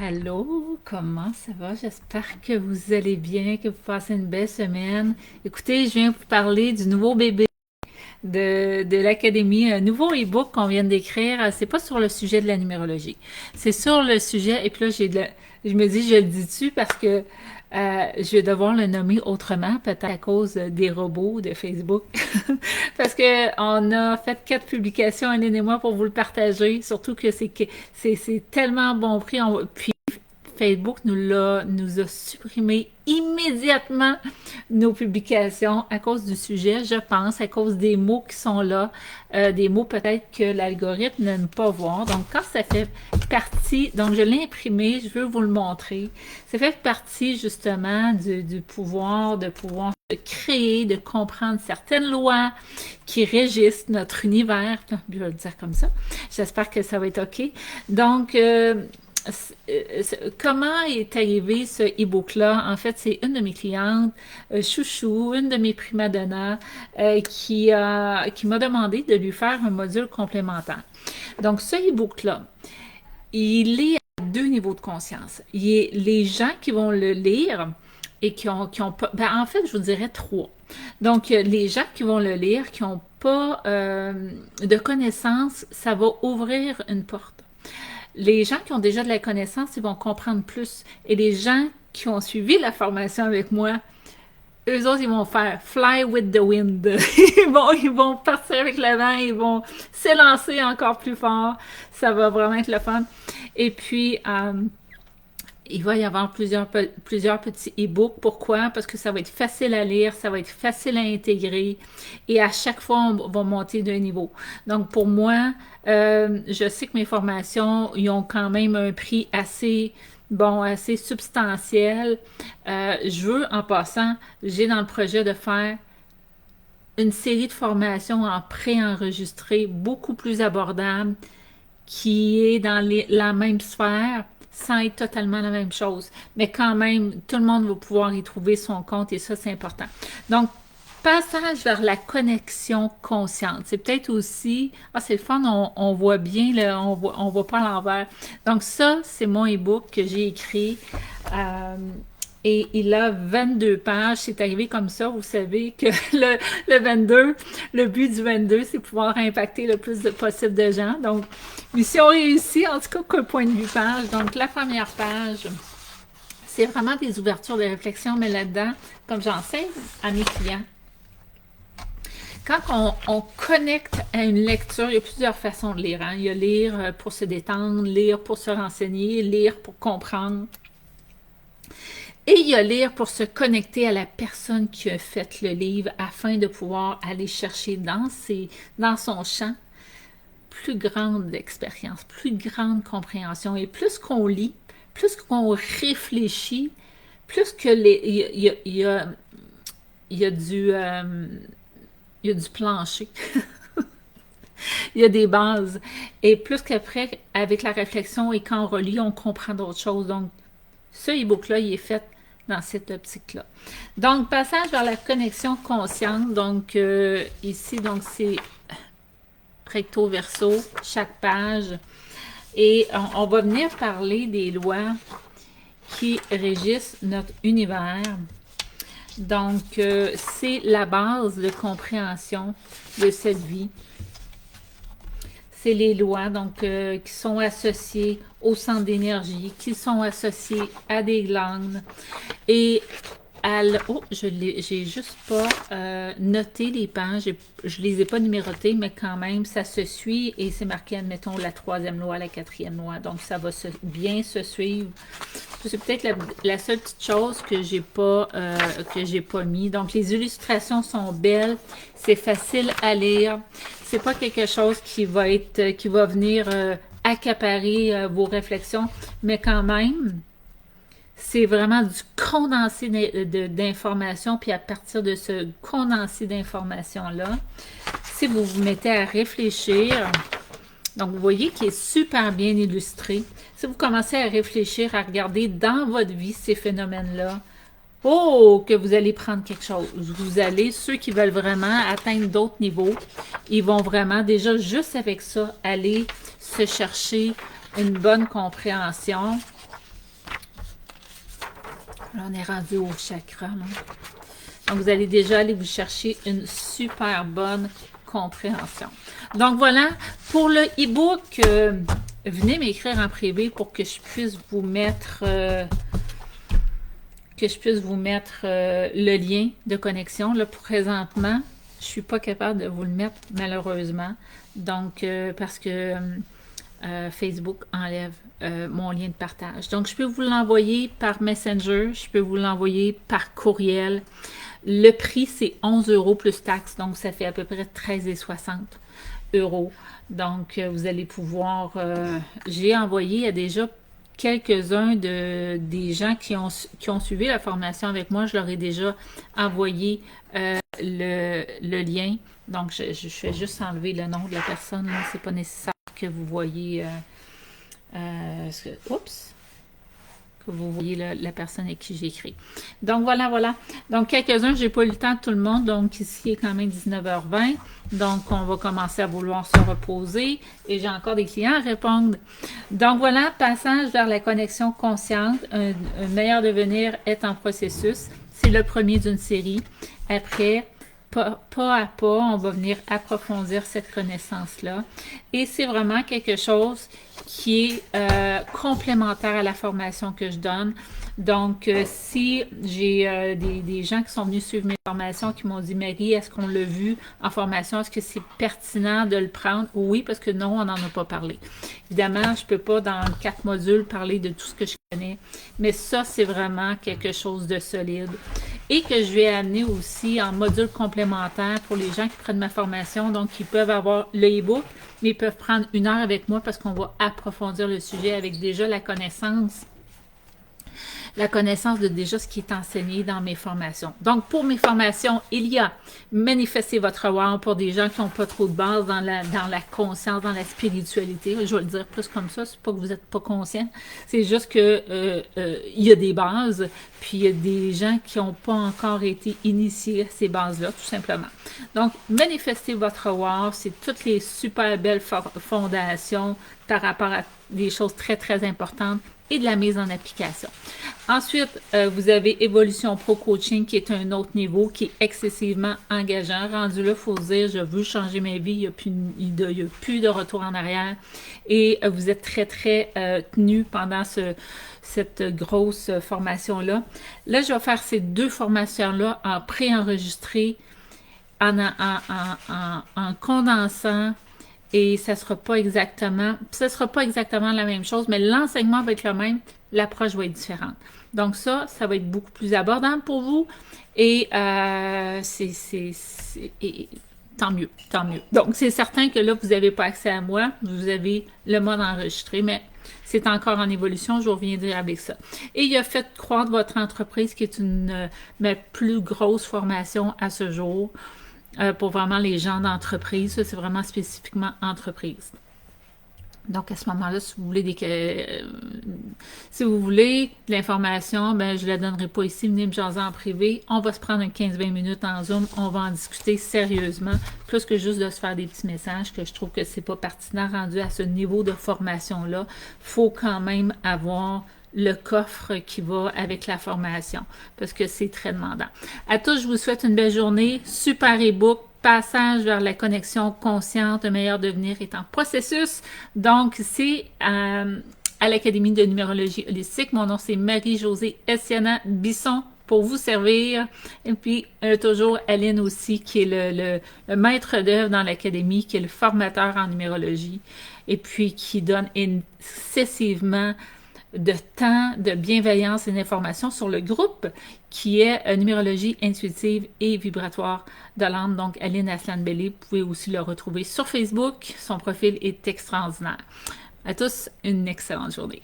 Allô, comment ça va? J'espère que vous allez bien, que vous passez une belle semaine. Écoutez, je viens vous parler du nouveau bébé de l'Académie, un nouveau e-book qu'on vient d'écrire. C'est pas sur le sujet de la numérologie. C'est sur le sujet, et puis là, je me dis, je le dis dessus parce que je vais devoir le nommer autrement, peut-être à cause des robots de Facebook. Parce que on a fait 4 publications, Aline et moi, pour vous le partager. Surtout que c'est tellement bon prix. Puis Facebook nous a supprimé immédiatement nos publications à cause du sujet, je pense, à cause des mots qui sont là, des mots peut-être que l'algorithme n'aime pas voir. Donc, quand ça fait partie, donc je l'ai imprimé, je veux vous le montrer, ça fait partie justement du pouvoir, de pouvoir créer, de comprendre certaines lois qui régissent notre univers. Je vais le dire comme ça. J'espère que ça va être OK. Donc, comment est arrivé ce e-book-là? En fait, c'est une de mes clientes, Chouchou, une de mes primadonnas, qui m'a demandé de lui faire un module complémentaire. Donc, ce e-book-là, il est à 2 niveaux de conscience. Il y a les gens qui vont le lire et qui ont pas... Ben, en fait, je vous dirais 3. Donc, les gens qui vont le lire, qui n'ont pas de connaissances, ça va ouvrir une porte. Les gens qui ont déjà de la connaissance, ils vont comprendre plus. Et les gens qui ont suivi la formation avec moi, eux autres, ils vont faire fly with the wind. Ils vont partir avec le vent, ils vont s'élancer encore plus fort. Ça va vraiment être le fun. Et puis, il va y avoir plusieurs petits e-books. Pourquoi? Parce que ça va être facile à lire, ça va être facile à intégrer et à chaque fois, on va monter d'un niveau. Donc, pour moi, je sais que mes formations, ils ont quand même un prix assez, bon, assez substantiel. Je veux, en passant, j'ai dans le projet de faire une série de formations en pré-enregistré beaucoup plus abordable qui est dans la même sphère sans être totalement la même chose. Mais quand même, tout le monde va pouvoir y trouver son compte et ça, c'est important. Donc, passage vers la connexion consciente. C'est peut-être aussi, c'est le fun, on voit bien, là, on voit pas à l'envers. Donc ça, c'est mon e-book que j'ai écrit. Euh, et il a 22 pages. C'est arrivé comme ça. Vous savez que le 22, le but du 22, c'est pouvoir impacter le plus possible de gens. Donc, mission réussie, en tout cas, qu'un point de vue page. Donc, la première page, c'est vraiment des ouvertures de réflexion, mais là-dedans, comme j'enseigne à mes clients, quand on connecte à une lecture, il y a plusieurs façons de lire. Hein? Il y a lire pour se détendre, lire pour se renseigner, lire pour comprendre. Et il y a lire pour se connecter à la personne qui a fait le livre afin de pouvoir aller chercher dans son champ plus grande expérience, plus grande compréhension. Et plus qu'on lit, plus qu'on réfléchit, plus que il y a du plancher. Il y a des bases. Et plus qu'après, avec la réflexion et quand on relit, on comprend d'autres choses. Donc, ce e-book-là, il est fait dans cette optique-là. Donc, passage vers la connexion consciente. Donc, ici, donc c'est recto verso, chaque page. Et on va venir parler des lois qui régissent notre univers. Donc, c'est la base de compréhension de cette vie. C'est les lois donc qui sont associées au centre d'énergie, qui sont associées à des glandes et j'ai juste pas noté les pages, je les ai pas numérotées, mais quand même, ça se suit et c'est marqué, admettons, la 3e loi, la 4e loi. Donc, ça va bien se suivre. C'est peut-être la seule petite chose que j'ai pas mis. Donc, les illustrations sont belles, c'est facile à lire. C'est pas quelque chose qui va venir accaparer vos réflexions, mais quand même, c'est vraiment du condensé d'informations, puis à partir de ce condensé d'informations-là, si vous vous mettez à réfléchir, donc vous voyez qu'il est super bien illustré, si vous commencez à réfléchir, à regarder dans votre vie ces phénomènes-là, oh, que vous allez prendre quelque chose. Vous allez, ceux qui veulent vraiment atteindre d'autres niveaux, ils vont vraiment, déjà, juste avec ça, aller se chercher une bonne compréhension Là, on est rendu au chakra, là. Donc, vous allez déjà aller vous chercher une super bonne compréhension. Donc, voilà. Pour le e-book, venez m'écrire en privé pour que je puisse vous mettre... le lien de connexion. Là, présentement, je suis pas capable de vous le mettre, malheureusement. Donc, parce que Facebook enlève mon lien de partage. Donc, je peux vous l'envoyer par Messenger, je peux vous l'envoyer par courriel. Le prix, c'est 11 € plus taxes, donc ça fait à peu près 13,60 €. Donc, vous allez pouvoir... j'ai envoyé à déjà quelques-uns des gens qui ont suivi la formation avec moi. Je leur ai déjà envoyé le lien. Donc, je fais juste enlever le nom de la personne. Ce n'est pas nécessaire que vous voyez... oups! Que vous voyez la personne avec qui j'ai écrit. Donc, voilà. Donc, quelques-uns, j'ai pas eu le temps de tout le monde. Donc, ici, il est quand même 19h20. Donc, on va commencer à vouloir se reposer. Et j'ai encore des clients à répondre. Donc, voilà, passage vers la connexion consciente. Un meilleur devenir est en processus. C'est le premier d'une série. Après, pas à pas, on va venir approfondir cette connaissance-là. Et c'est vraiment quelque chose qui est complémentaire à la formation que je donne. Donc, si j'ai des gens qui sont venus suivre mes formations qui m'ont dit « Marie, est-ce qu'on l'a vu en formation? Est-ce que c'est pertinent de le prendre? » Oui, parce que non, on n'en a pas parlé. Évidemment, je ne peux pas, dans 4 modules, parler de tout ce que je connais, mais ça, c'est vraiment quelque chose de solide. Et que je vais amener aussi en module complémentaire pour les gens qui prennent ma formation, donc ils peuvent avoir le e-book, mais ils peuvent prendre 1 heure avec moi parce qu'on va approfondir le sujet avec déjà la connaissance de déjà ce qui est enseigné dans mes formations. Donc, pour mes formations, il y a manifester votre wow pour des gens qui n'ont pas trop de base dans la conscience, dans la spiritualité. Je vais le dire plus comme ça, c'est pas que vous n'êtes pas conscient, c'est juste que il y a des bases, puis il y a des gens qui n'ont pas encore été initiés à ces bases-là, tout simplement. Donc, manifester votre wow, c'est toutes les super belles fondations par rapport à des choses très, très importantes et de la mise en application. Ensuite, vous avez Évolution Pro Coaching qui est un autre niveau, qui est excessivement engageant. Rendu là, il faut se dire, je veux changer ma vie, il n'y a plus de retour en arrière. Et vous êtes très, très tenu pendant cette grosse formation-là. Là, je vais faire ces 2 formations-là en préenregistré, en condensant. Et ça sera pas exactement la même chose, mais l'enseignement va être le même, l'approche va être différente. Donc ça va être beaucoup plus abordable pour vous et tant mieux. Donc c'est certain que là, vous n'avez pas accès à moi, vous avez le mode enregistré, mais c'est encore en évolution, je reviendrai avec ça. Et il y a fait croître votre entreprise, qui est ma plus grosse formation à ce jour. Pour vraiment les gens d'entreprise. Ça, c'est vraiment spécifiquement entreprise. Donc, à ce moment-là, si vous voulez de l'information, ben, je ne la donnerai pas ici. Venez me jaser en privé. On va se prendre 15-20 minutes en Zoom. On va en discuter sérieusement, plus que juste de se faire des petits messages, que je trouve que c'est pas pertinent rendu à ce niveau de formation-là. Il faut quand même avoir le coffre qui va avec la formation, parce que c'est très demandant. À tous, je vous souhaite une belle journée, super e-book, passage vers la connexion consciente, un meilleur devenir est en processus. Donc, c'est à l'Académie de numérologie holistique. Mon nom, c'est Marie-Josée Estiana Bisson pour vous servir. Et puis, toujours Aline aussi, qui est le maître d'œuvre dans l'Académie, qui est le formateur en numérologie, et puis qui donne excessivement de temps, de bienveillance et d'information sur le groupe qui est numérologie intuitive et vibratoire de l'âme. Donc, Aline Aslan-Bellé, vous pouvez aussi le retrouver sur Facebook. Son profil est extraordinaire. À tous, une excellente journée.